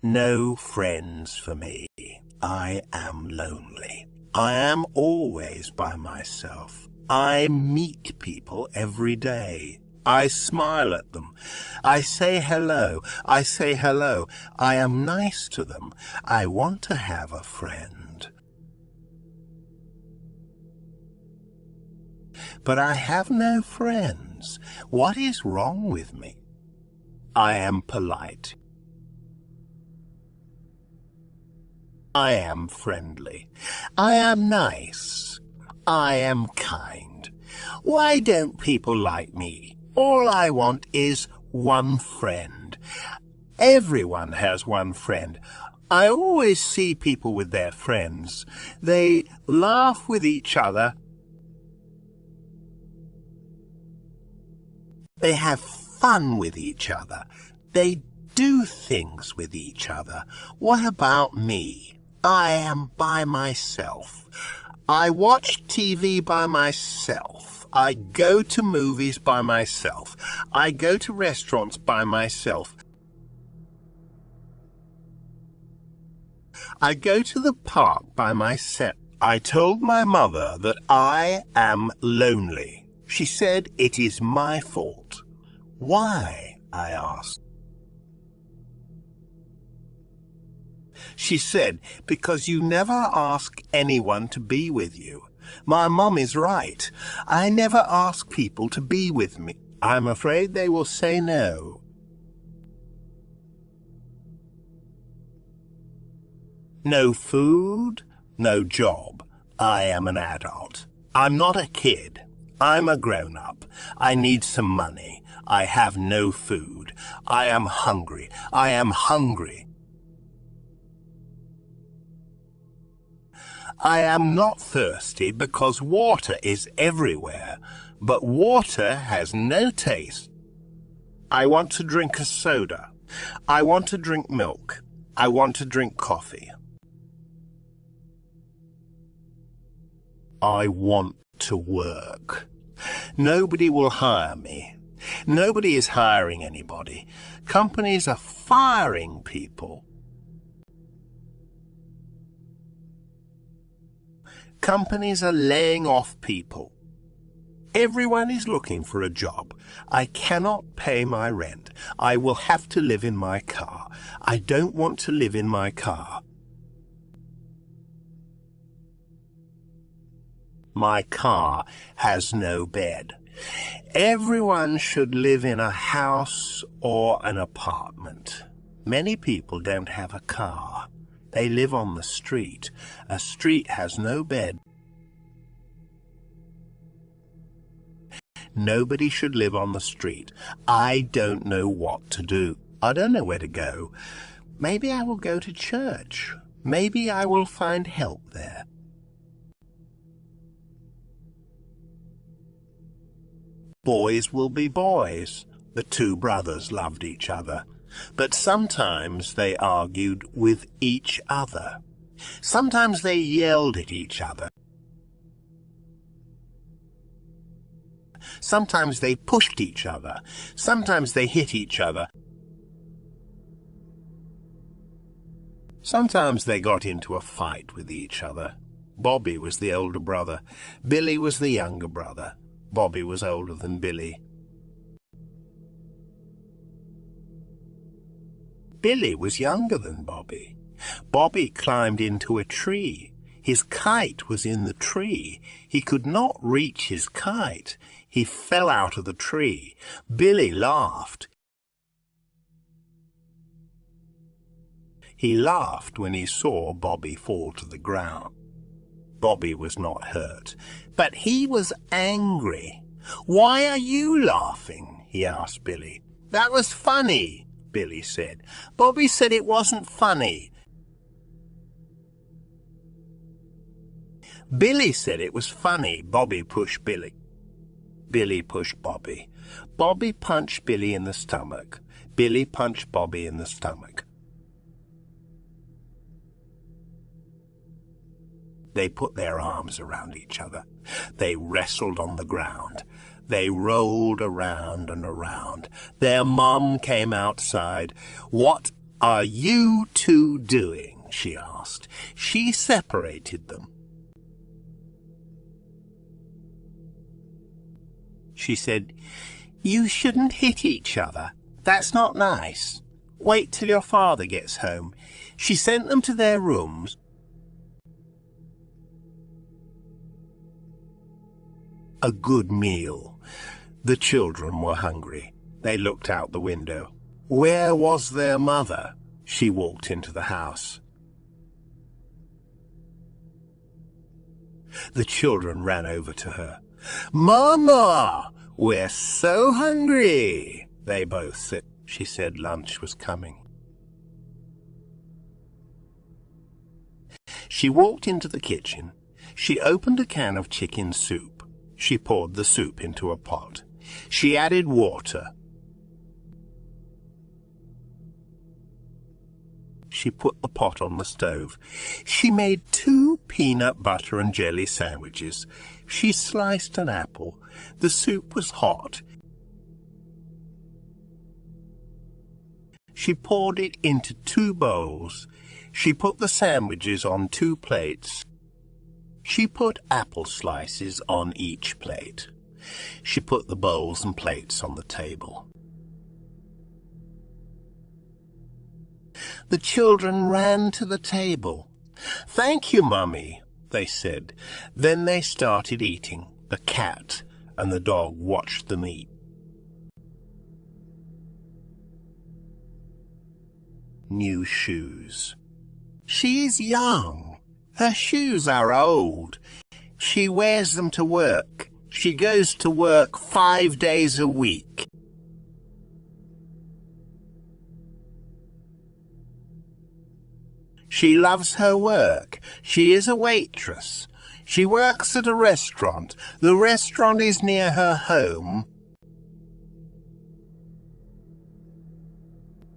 No friends for me. I am lonely. I am always by myself. I meet people every day. I smile at them. I say hello. I say hello. I am nice to them. I want to have a friend. But I have no friends. What is wrong with me? I am polite. I am friendly. I am nice. I am kind. Why don't people like me? All I want is one friend. Everyone has one friend. I always see people with their friends. They laugh with each other. They have fun with each other. They do things with each other. What about me? I am by myself. I watch TV by myself. I go to movies by myself. I go to restaurants by myself. I go to the park by myself. I told my mother that I am lonely. She said it is my fault. Why? I asked. She said, because you never ask anyone to be with you. My mum is right. I never ask people to be with me. I'm afraid they will say no. No food, no job. I am an adult. I'm not a kid. I'm a grown-up. I need some money. I have no food. I am hungry. I am hungry. I am not thirsty because water is everywhere, but water has no taste. I want to drink a soda. I want to drink milk. I want to drink coffee. I want to work. Nobody will hire me. Nobody is hiring anybody. Companies are firing people. Companies are laying off people. Everyone is looking for a job. I cannot pay my rent. I will have to live in my car. I don't want to live in my car. My car has no bed. Everyone should live in a house or an apartment. Many people don't have a car. They live on the street. A street has no bed. Nobody should live on the street. I don't know what to do. I don't know where to go. Maybe I will go to church. Maybe I will find help there. Boys will be boys. The two brothers loved each other. But sometimes they argued with each other. Sometimes they yelled at each other. Sometimes they pushed each other. Sometimes they hit each other. Sometimes they got into a fight with each other. Bobby was the older brother. Billy was the younger brother. Bobby was older than Billy. Billy was younger than Bobby. Bobby climbed into a tree. His kite was in the tree. He could not reach his kite. He fell out of the tree. Billy laughed. He laughed when he saw Bobby fall to the ground. Bobby was not hurt, but he was angry. "Why are you laughing?" he asked Billy. "That was funny," Billy said. "Bobby said it wasn't funny." Billy said it was funny. Bobby pushed Billy. Billy pushed Bobby. Bobby punched Billy in the stomach. Billy punched Bobby in the stomach. They put their arms around each other. They wrestled on the ground. They rolled around and around. Their mom came outside. "What are you two doing?" she asked. She separated them. She said, "You shouldn't hit each other. That's not nice. Wait till your father gets home." She sent them to their rooms. A good meal. The children were hungry. They looked out the window. Where was their mother? She walked into the house. The children ran over to her. "Mama, we're so hungry," they both said. She said lunch was coming. She walked into the kitchen. She opened a can of chicken soup. She poured the soup into a pot. She added water. She put the pot on the stove. She made 2 peanut butter and jelly sandwiches. She sliced an apple. The soup was hot. She poured it into 2 bowls. She put the sandwiches on 2 plates. She put apple slices on each plate. She put the bowls and plates on the table. The children ran to the table. "Thank you, Mummy," they said. Then they started eating. The cat and the dog watched them eat. New shoes. She's young. Her shoes are old. She wears them to work. She goes to work 5 days a week. She loves her work. She is a waitress. She works at a restaurant. The restaurant is near her home.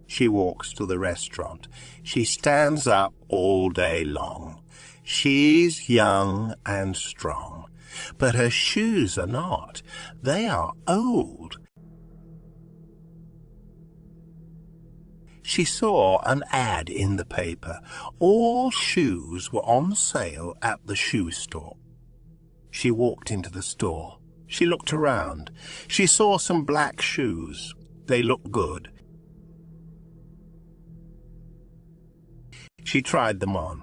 She walks to the restaurant. She stands up all day long. She's young and strong, but her shoes are not. They are old. She saw an ad in the paper. All shoes were on sale at the shoe store. She walked into the store. She looked around. She saw some black shoes. They looked good. She tried them on.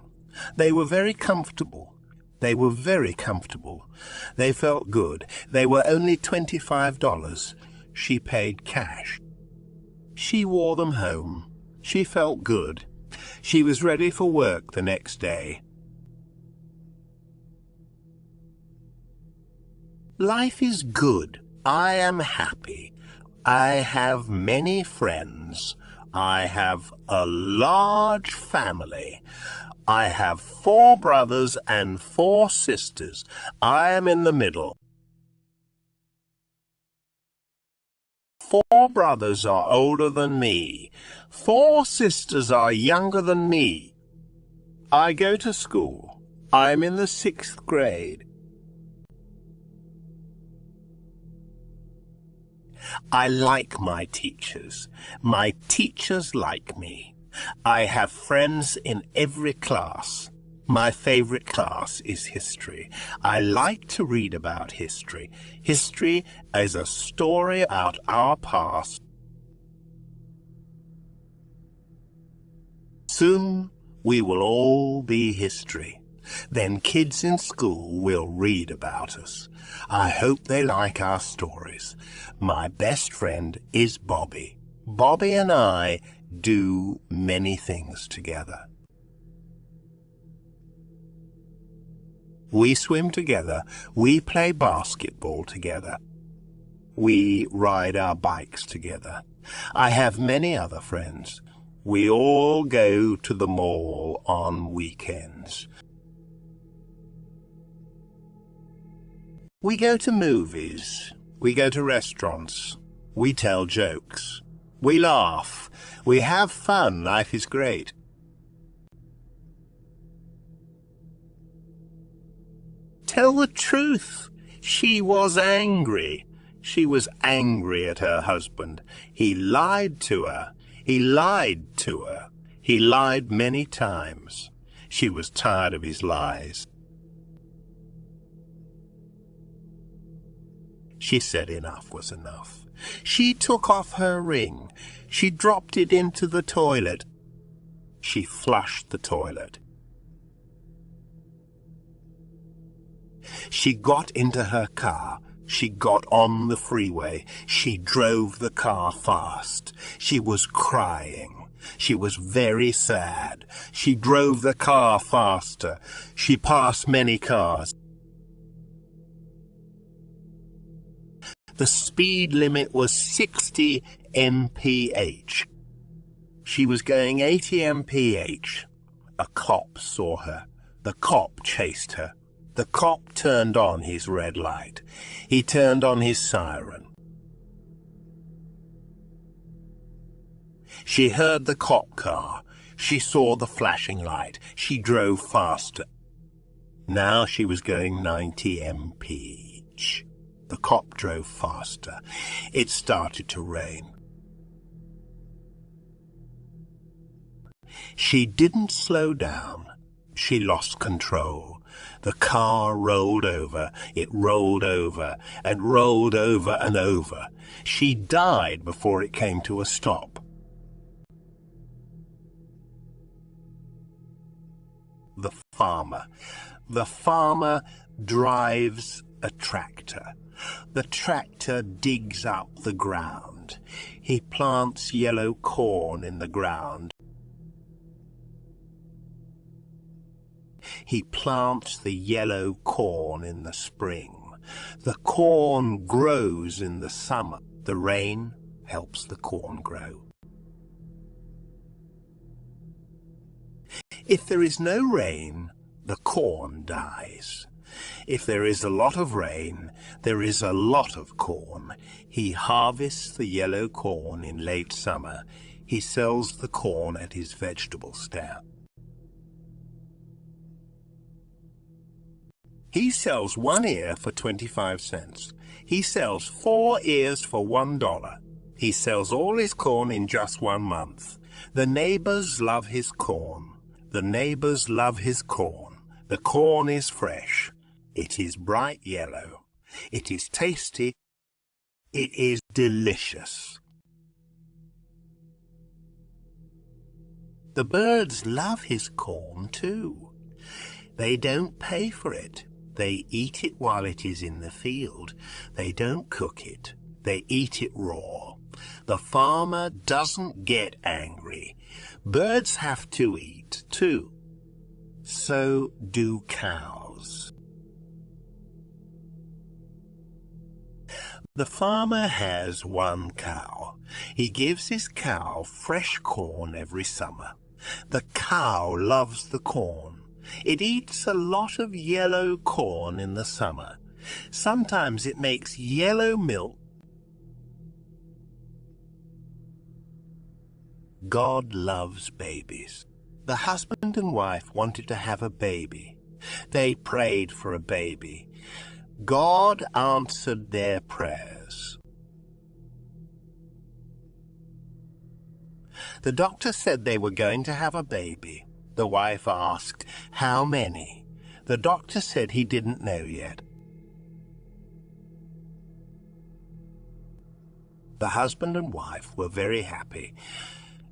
They were very comfortable. They were very comfortable. They felt good. They were only $25. She paid cash. She wore them home. She felt good. She was ready for work the next day. Life is good. I am happy. I have many friends. I have a large family. I have 4 brothers and 4 sisters. I am in the middle. 4 brothers are older than me. 4 sisters are younger than me. I go to school. I'm in the 6th grade. I like my teachers. My teachers like me. I have friends in every class. My favorite class is history. I like to read about history. History is a story about our past. Soon we will all be history. Then kids in school will read about us. I hope they like our stories. My best friend is Bobby. Bobby and I do many things together. We swim together. We play basketball together. We ride our bikes together. I have many other friends. We all go to the mall on weekends. We go to movies. We go to restaurants. We tell jokes. We laugh. We have fun. Life is great. Tell the truth. She was angry. She was angry at her husband. He lied to her. He lied to her. He lied many times. She was tired of his lies. She said enough was enough. She took off her ring. She dropped it into the toilet. She flushed the toilet. She got into her car. She got on the freeway. She drove the car fast. She was crying. She was very sad. She drove the car faster. She passed many cars. The speed limit was 60 mph. She was going 80 mph. A cop saw her. The cop chased her. The cop turned on his red light. He turned on his siren. She heard the cop car. She saw the flashing light. She drove faster. Now she was going 90 mph. The cop drove faster. It started to rain. She didn't slow down. She lost control. The car rolled over. It rolled over and rolled over and over. She died before it came to a stop. The farmer. The farmer drives a tractor. The tractor digs up the ground. He plants yellow corn in the ground. He plants the yellow corn in the spring. The corn grows in the summer. The rain helps the corn grow. If there is no rain, the corn dies. If there is a lot of rain, there is a lot of corn. He harvests the yellow corn in late summer. He sells the corn at his vegetable stand. He sells 1 ear for 25 cents. He sells 4 ears for $1. He sells all his corn in just 1 month. The neighbors love his corn. The neighbors love his corn. The corn is fresh. It is bright yellow. It is tasty. It is delicious. The birds love his corn too. They don't pay for it. They eat it while it is in the field. They don't cook it. They eat it raw. The farmer doesn't get angry. Birds have to eat too. So do cows. The farmer has 1 cow. He gives his cow fresh corn every summer. The cow loves the corn. It eats a lot of yellow corn in the summer. Sometimes it makes yellow milk. God loves babies. The husband and wife wanted to have a baby. They prayed for a baby. God answered their prayers. The doctor said they were going to have a baby. The wife asked, how many? The doctor said he didn't know yet. The husband and wife were very happy.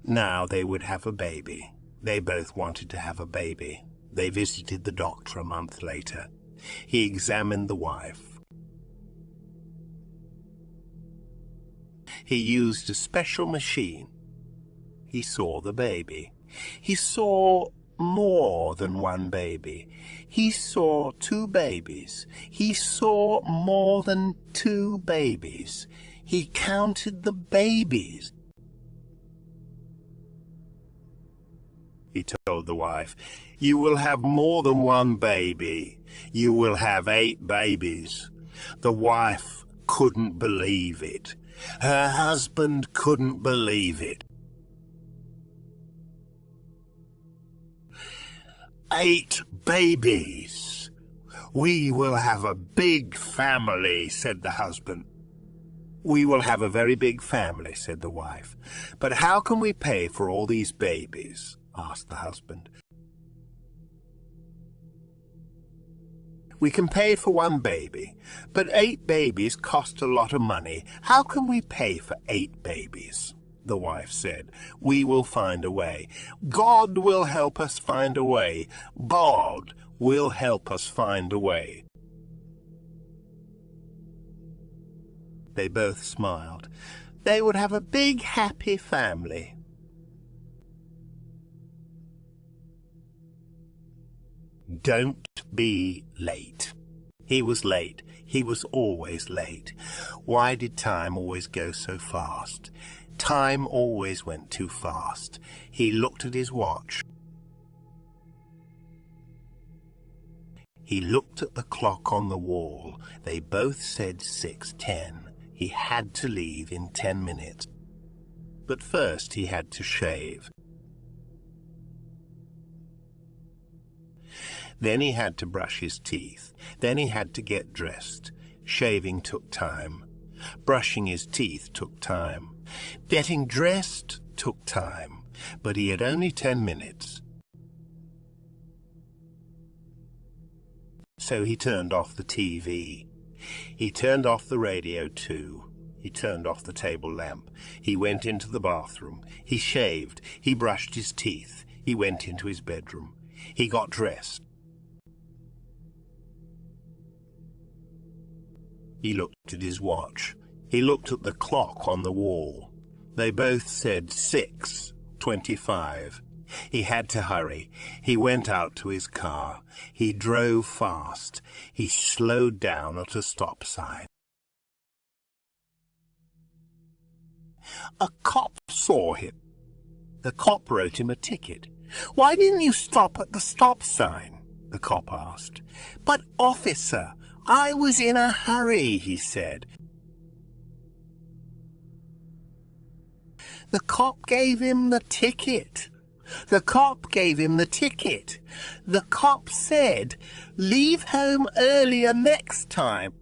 Now they would have a baby. They both wanted to have a baby. They visited the doctor a month later. He examined the wife. He used a special machine. He saw the baby. He saw more than 1 baby. He saw 2 babies. He saw more than 2 babies. He counted the babies. He told the wife, you will have more than 1 baby. You will have 8 babies. The wife couldn't believe it. Her husband couldn't believe it. 8 babies. We will have a big family, said the husband. "We will have a very big family," said the wife. "But how can we pay for all these babies?" asked the husband. "We can pay for one baby, but 8 babies cost a lot of money. How can we pay for 8 babies?" The wife said. "We will find a way. God will help us find a way. God will help us find a way." They both smiled. They would have a big, happy family. Don't be late. He was late. He was always late. Why did time always go so fast? Time always went too fast. He looked at his watch. He looked at the clock on the wall. They both said 6:10. He had to leave in 10 minutes. But first he had to shave. Then he had to brush his teeth. Then he had to get dressed. Shaving took time. Brushing his teeth took time. Getting dressed took time. But he had only 10 minutes. So he turned off the TV. He turned off the radio too. He turned off the table lamp. He went into the bathroom. He shaved. He brushed his teeth. He went into his bedroom. He got dressed. He looked at his watch. He looked at the clock on the wall. They both said 6:25. He had to hurry. He went out to his car. He drove fast. He slowed down at a stop sign. A cop saw him. The cop wrote him a ticket. "Why didn't you stop at the stop sign?" the cop asked. "But, officer, I was in a hurry," he said. The cop gave him the ticket. The cop gave him the ticket. The cop said, "Leave home earlier next time."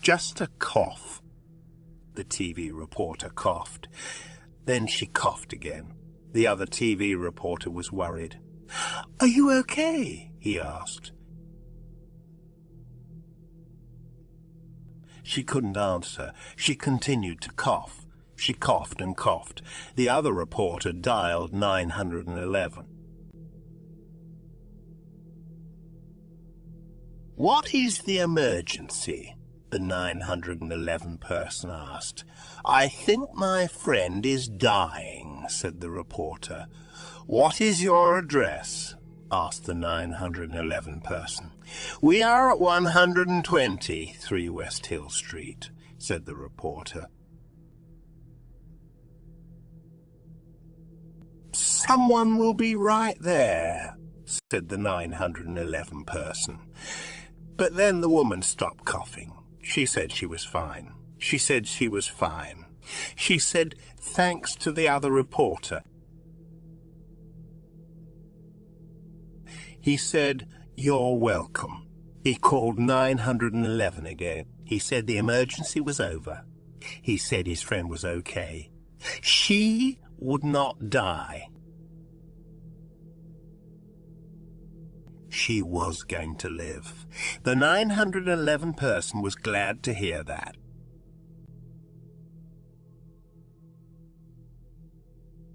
Just a cough. The TV reporter coughed. Then she coughed again. The other TV reporter was worried. "Are you okay?" he asked. She couldn't answer. She continued to cough. She coughed and coughed. The other reporter dialed 911. "What is the emergency?" the 911 person asked. "I think my friend is dying," said the reporter. "What is your address?" asked the 911 person. "We are at 120 3 West Hill Street," said the reporter. "Someone will be right there," said the 911 person. But then the woman stopped coughing. She said she was fine. She said she was fine. She said thanks to the other reporter. He said, "You're welcome." He called 911 again. He said the emergency was over. He said his friend was okay. She would not die. She was going to live. The 911 person was glad to hear that.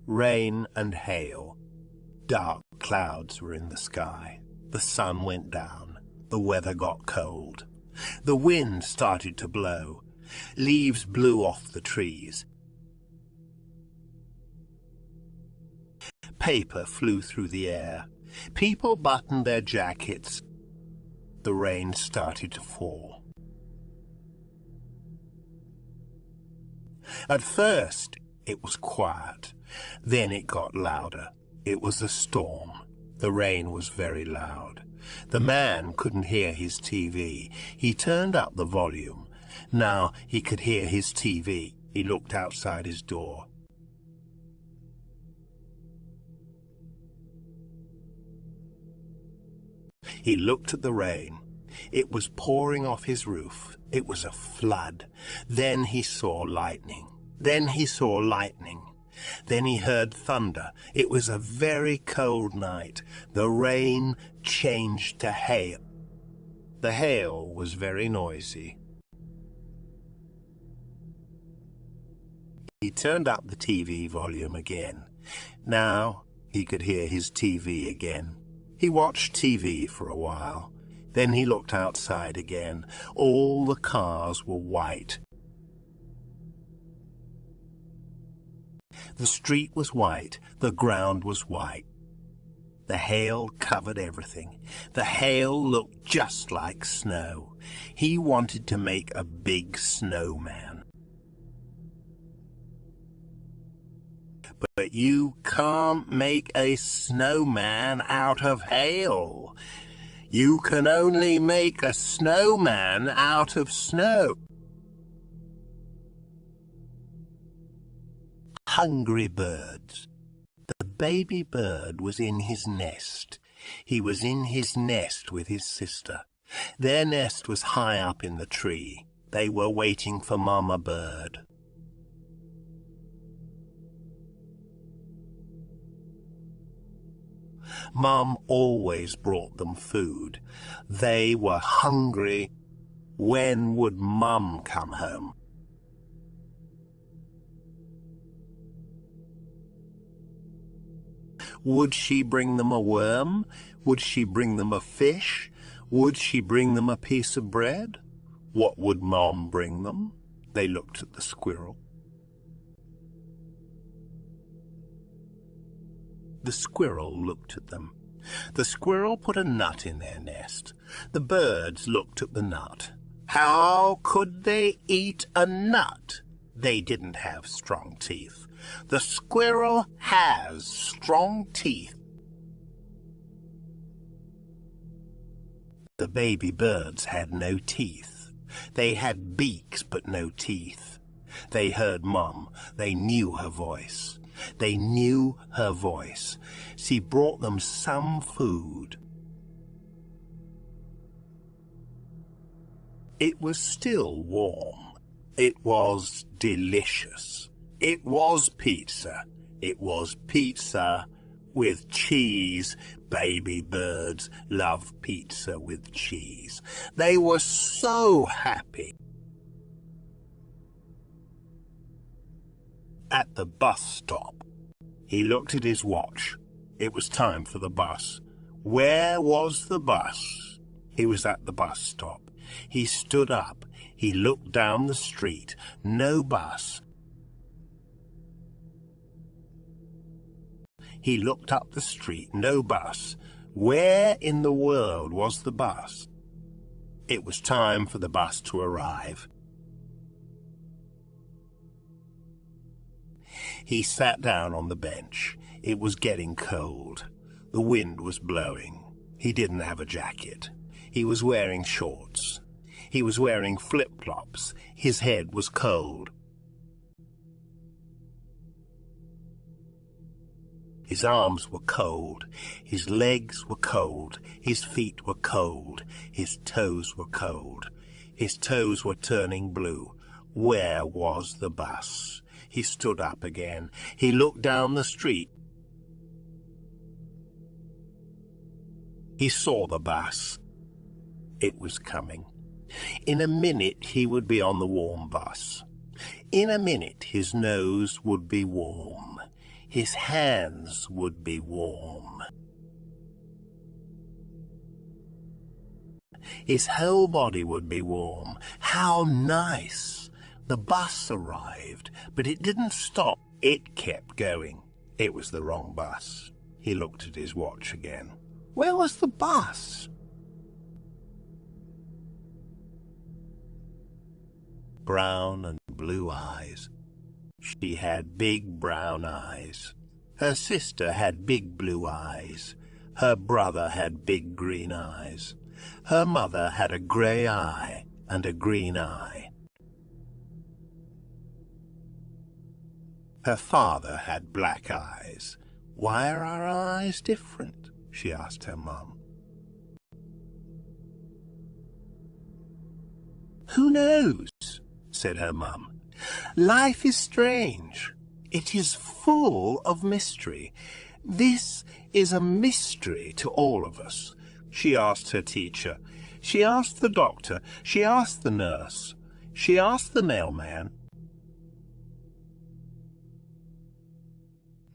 Rain and hail. Dark clouds were in the sky. The sun went down. The weather got cold. The wind started to blow. Leaves blew off the trees. Paper flew through the air. People buttoned their jackets. The rain started to fall. At first, it was quiet. Then it got louder. It was a storm. The rain was very loud. The man couldn't hear his TV. He turned up the volume. Now he could hear his TV. He looked outside his door. He looked at the rain. It was pouring off his roof. It was a flood. Then he saw lightning. Then he saw lightning. Then he heard thunder. It was a very cold night. The rain changed to hail. The hail was very noisy. He turned up the TV volume again. Now he could hear his TV again. He watched TV for a while. Then he looked outside again. All the cars were white. The street was white. The ground was white. The hail covered everything. The hail looked just like snow. He wanted to make a big snowman. But you can't make a snowman out of hail. You can only make a snowman out of snow. Hungry birds. The baby bird was in his nest. He was in his nest with his sister. Their nest was high up in the tree. They were waiting for Mama Bird. Mum always brought them food. They were hungry. When would Mum come home? Would she bring them a worm? Would she bring them a fish? Would she bring them a piece of bread? What would Mum bring them? They looked at the squirrel. The squirrel looked at them. The squirrel put a nut in their nest. The birds looked at the nut. How could they eat a nut? They didn't have strong teeth. The squirrel has strong teeth. The baby birds had no teeth. They had beaks but no teeth. They heard Mum. They knew her voice. They knew her voice. She brought them some food. It was still warm. It was delicious. It was pizza. It was pizza with cheese. Baby birds love pizza with cheese. They were so happy. At the bus stop, he looked at his watch. It was time for the bus. Where was the bus? He was at the bus stop. He stood up. He looked down the street. No bus. He looked up the street. No bus. Where in the world was the bus? It was time for the bus to arrive. He sat down on the bench. It was getting cold. The wind was blowing. He didn't have a jacket. He was wearing shorts. He was wearing flip-flops. His head was cold. His arms were cold. His legs were cold. His feet were cold. His toes were cold. His toes were turning blue. Where was the bus? He stood up again. He looked down the street. He saw the bus. It was coming. In a minute he would be on the warm bus. In a minute his nose would be warm. His hands would be warm. His whole body would be warm. How nice! The bus arrived, but it didn't stop. It kept going. It was the wrong bus. He looked at his watch again. Where was the bus? Brown and blue eyes. She had big brown eyes. Her sister had big blue eyes. Her brother had big green eyes. Her mother had a grey eye and a green eye. Her father had black eyes. Why are our eyes different? She asked her mum. "Who knows?" said her mum. "Life is strange. It is full of mystery. This is a mystery to all of us." She asked her teacher. She asked the doctor. She asked the nurse. She asked the mailman.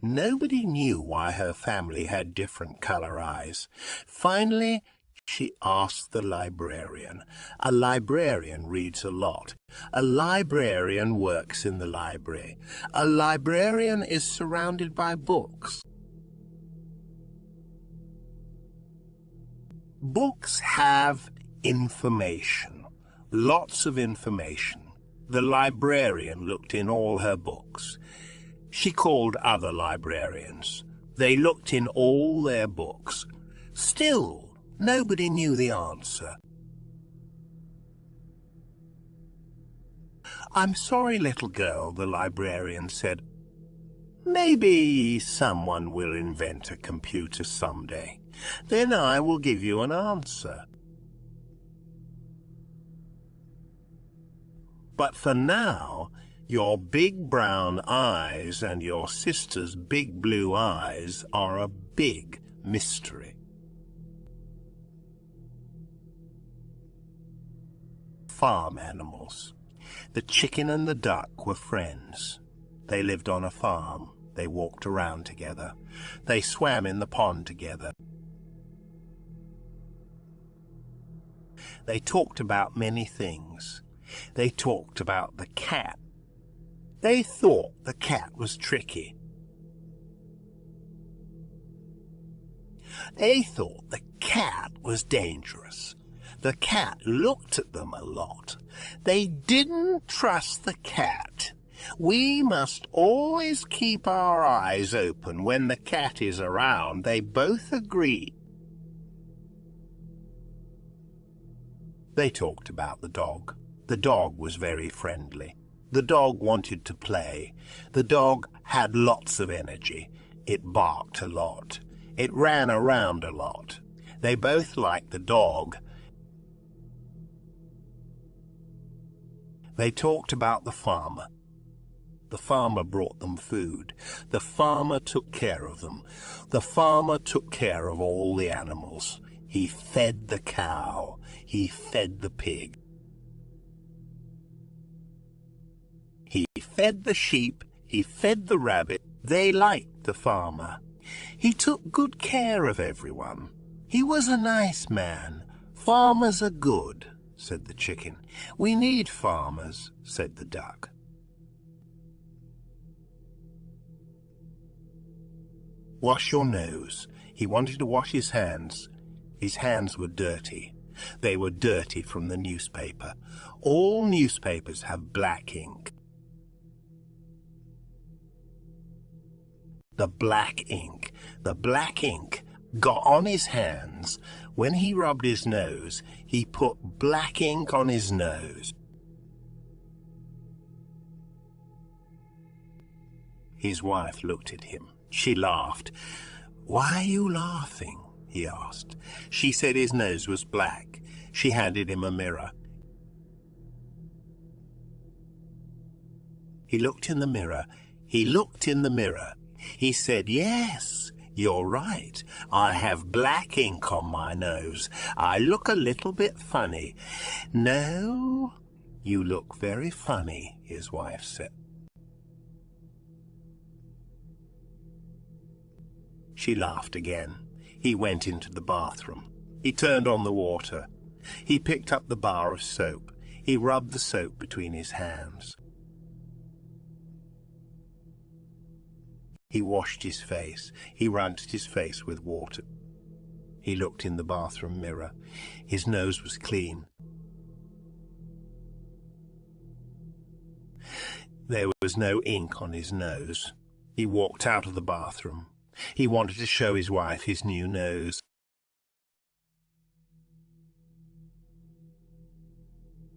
Nobody knew why her family had different color eyes. Finally, she asked the librarian. A librarian reads a lot. A librarian works in the library. A librarian is surrounded by books. Books have information, lots of information. The librarian looked in all her books. She called other librarians. They looked in all their books. Still, nobody knew the answer. "I'm sorry, little girl," the librarian said. "Maybe someone will invent a computer someday. Then I will give you an answer. But for now, your big brown eyes and your sister's big blue eyes are a big mystery." Farm animals. The chicken and the duck were friends. They lived on a farm. They walked around together. They swam in the pond together. They talked about many things. They talked about the cat. They thought the cat was tricky. They thought the cat was dangerous. The cat looked at them a lot. They didn't trust the cat. We must always keep our eyes open when the cat is around, they both agreed. They talked about the dog. The dog was very friendly. The dog wanted to play. The dog had lots of energy. It barked a lot. It ran around a lot. They both liked the dog. They talked about the farmer. The farmer brought them food. The farmer took care of them. The farmer took care of all the animals. He fed the cow. He fed the pig. He fed the sheep. He fed the rabbit. They liked the farmer. He took good care of everyone. He was a nice man. "Farmers are good," said the chicken. "We need farmers," said the duck. "Wash your nose." He wanted to wash his hands. His hands were dirty. They were dirty from the newspaper. All newspapers have black ink. The black ink got on his hands. When he rubbed his nose, he put black ink on his nose. His wife looked at him. She laughed. "Why are you laughing?" he asked. She said his nose was black. She handed him a mirror. He looked in the mirror. He looked in the mirror. He said, "Yes, you're right. I have black ink on my nose. I look a little bit funny." "No, you look very funny," his wife said. She laughed again. He went into the bathroom. He turned on the water. He picked up the bar of soap. He rubbed the soap between his hands. He washed his face. He rinsed his face with water. He looked in the bathroom mirror. His nose was clean. There was no ink on his nose. He walked out of the bathroom. He wanted to show his wife his new nose.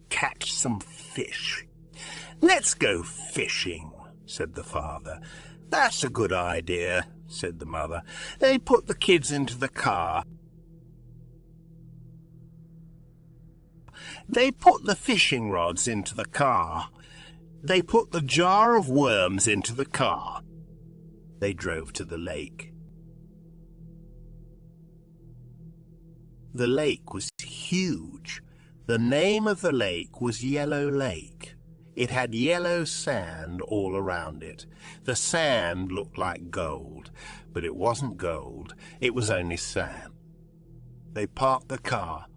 "Catch some fish." "Let's go fishing," said the father. "That's a good idea," said the mother. They put the kids into the car. They put the fishing rods into the car. They put the jar of worms into the car. They drove to the lake. The lake was huge. The name of the lake was Yellow Lake. It had yellow sand all around it. The sand looked like gold, but it wasn't gold. It was only sand. They parked the car.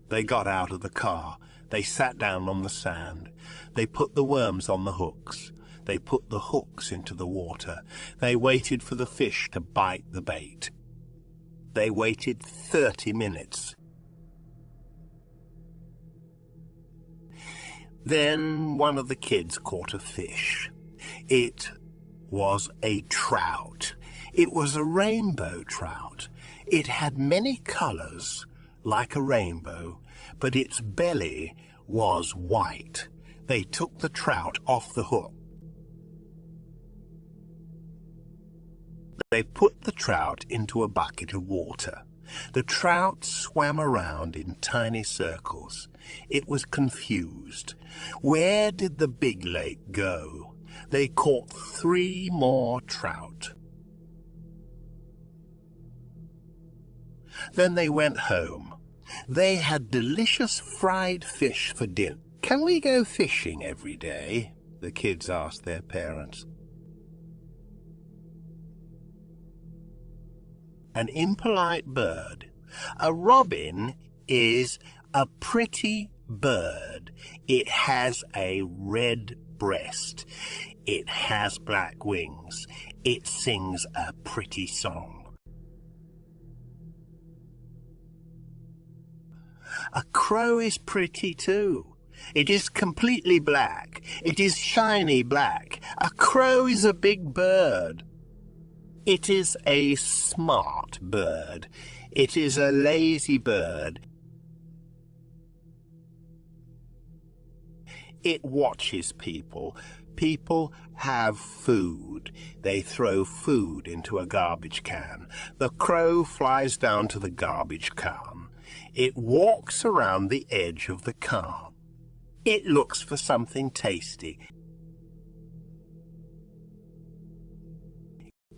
They got out of the car. They sat down on the sand. They put the worms on the hooks. They put the hooks into the water. They waited for the fish to bite the bait. They waited 30 minutes. Then one of the kids caught a fish. It was a trout. It was a rainbow trout. It had many colors, like a rainbow, but its belly was white. They took the trout off the hook. They put the trout into a bucket of water. The trout swam around in tiny circles. It was confused. Where did the big lake go? They caught 3 more trout. Then they went home. They had delicious fried fish for dinner. "Can we go fishing every day?" the kids asked their parents. An impolite bird. A robin is a pretty bird. It has a red breast. It has black wings. It sings a pretty song. A crow is pretty too. It is completely black. It is shiny black. A crow is a big bird. It is a smart bird. It is a lazy bird. It watches people. People have food. They throw food into a garbage can. The crow flies down to the garbage can. It walks around the edge of the can. It looks for something tasty.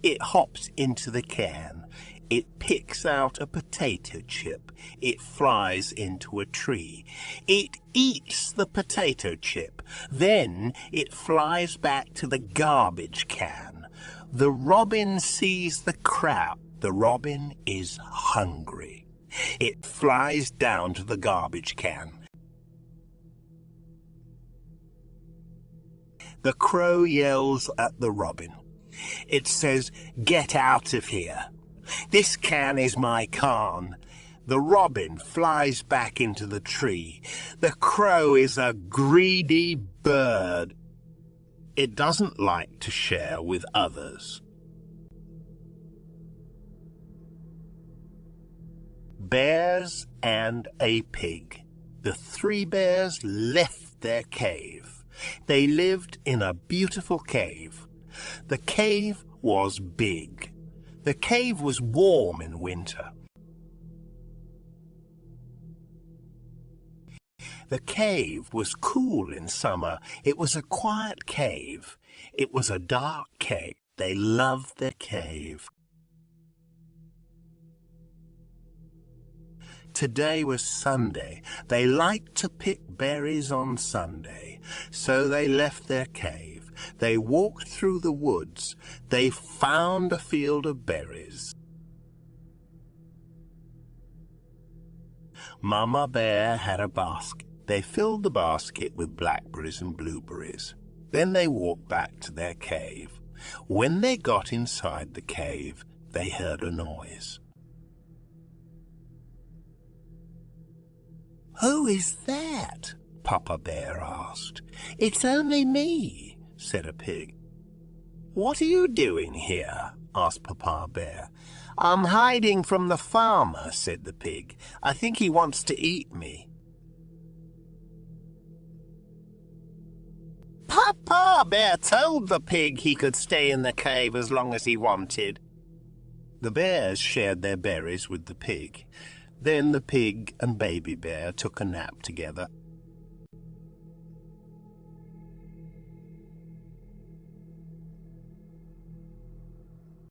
It hops into the can. It picks out a potato chip. It flies into a tree. It eats the potato chip. Then it flies back to the garbage can. The robin sees the crow. The robin is hungry. It flies down to the garbage can. The crow yells at the robin. It says, "Get out of here. This can is my can." The robin flies back into the tree. The crow is a greedy bird. It doesn't like to share with others. Bears and a pig. The 3 bears left their cave. They lived in a beautiful cave. The cave was big. The cave was warm in winter. The cave was cool in summer. It was a quiet cave. It was a dark cave. They loved their cave. Today was Sunday. They liked to pick berries on Sunday, so they left their cave. They walked through the woods. They found a field of berries. Mama Bear had a basket. They filled the basket with blackberries and blueberries. Then they walked back to their cave. When they got inside the cave, they heard a noise. "Who is that?" Papa Bear asked. "It's only me," said a pig. "What are you doing here?" asked Papa Bear. "I'm hiding from the farmer," said the pig. "I think he wants to eat me." Papa Bear told the pig he could stay in the cave as long as he wanted. The bears shared their berries with the pig. Then the pig and baby bear took a nap together.